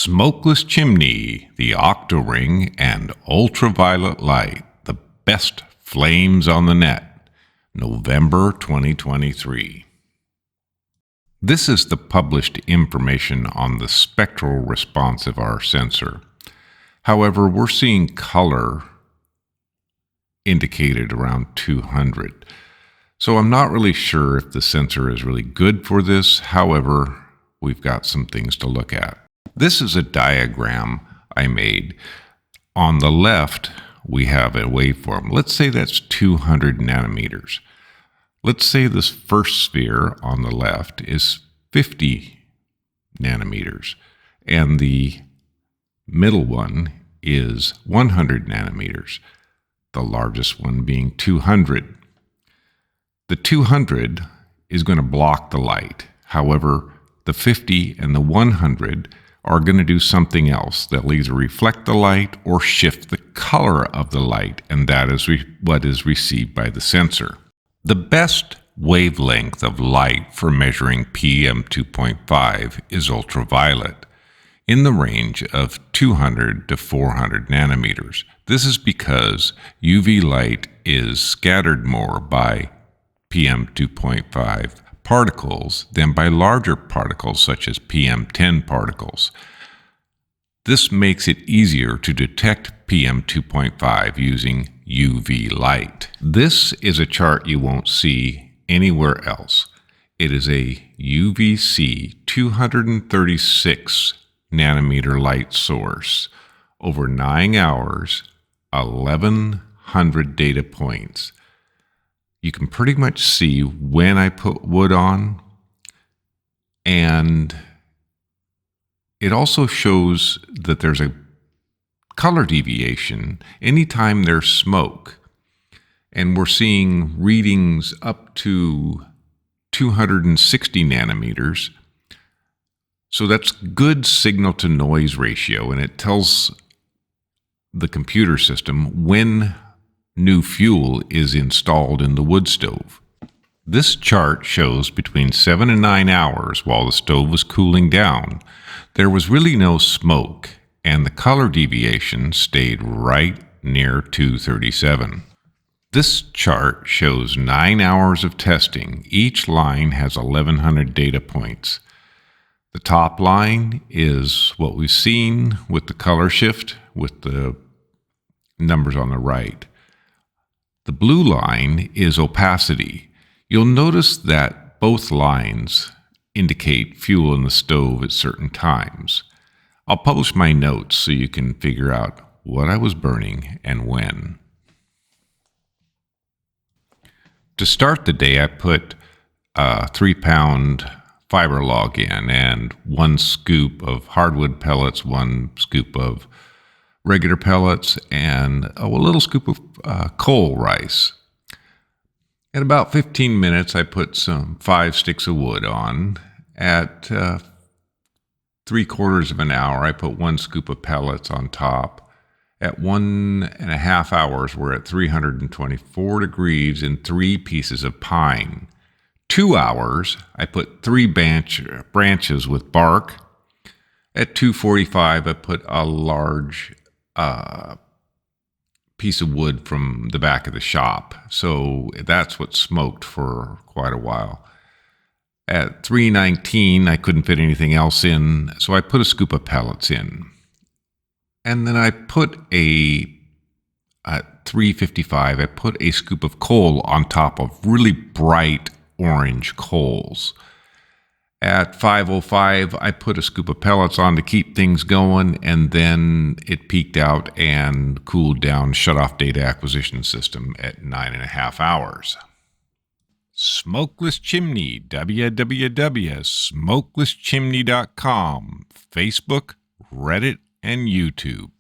Smokeless chimney, the octo-ring, and ultraviolet light, the best flames on the net, November 2023. This is the published information on the spectral response of our sensor. However, we're seeing color indicated around 200. So I'm not really sure if the sensor is really good for this. However, we've got some things to look at. This is a diagram I made. On the left, we have a waveform. Let's say that's 200 nanometers. Let's say this first sphere on the left is 50 nanometers, and the middle one is 100 nanometers, the largest one being 200. The 200 is going to block the light. However, the 50 and the 100 are going to do something else. They'll either reflect the light or shift the color of the light, and that is what is received by the sensor. The best wavelength of light for measuring PM 2.5 is ultraviolet, in the range of 200 to 400 nanometers. This is because UV light is scattered more by PM 2.5 particles than by larger particles such as PM10 particles. This makes it easier to detect PM 2.5 using UV light. This is a chart you won't see anywhere else. It is a UVC 236 nanometer light source. Over 9 hours, 1100 data points. You can pretty much see when I put wood on, and it also shows that there's a color deviation anytime there's smoke. And we're seeing readings up to 260 nanometers. So that's good signal to noise ratio, and it tells the computer system when new fuel is installed in the wood stove. This chart shows between 7 and 9 hours while the stove was cooling down, there was really no smoke, and the color deviation stayed right near 237. This chart shows 9 hours of testing. Each line has 1100 data points. The top line is what we've seen with the color shift with the numbers on the right. The blue line is opacity. You'll notice that both lines indicate fuel in the stove at certain times. I'll publish my notes so you can figure out what I was burning and when. To start the day, I put a 3-pound fiber log in and 1 scoop of hardwood pellets, 1 scoop of regular pellets, and a little scoop of coal rice. In about 15 minutes, I put some 5 sticks of wood on. At 3/4 of an hour, I put 1 scoop of pellets on top. At 1.5 hours, we're at 324 degrees and 3 pieces of pine. 2 hours, I put 3 branches with bark. At 2:45, I put a large piece of wood from the back of the shop. So that's what smoked for quite a while. At 3:19, I couldn't fit anything else in, so I put a scoop of pellets in. And then I put at 3:55, I put a scoop of coal on top of really bright orange coals. At 5:05, I put a scoop of pellets on to keep things going, and then it peaked out and cooled down, shut off data acquisition system at 9.5 hours. Smokeless Chimney, www.smokelesschimney.com, Facebook, Reddit, and YouTube.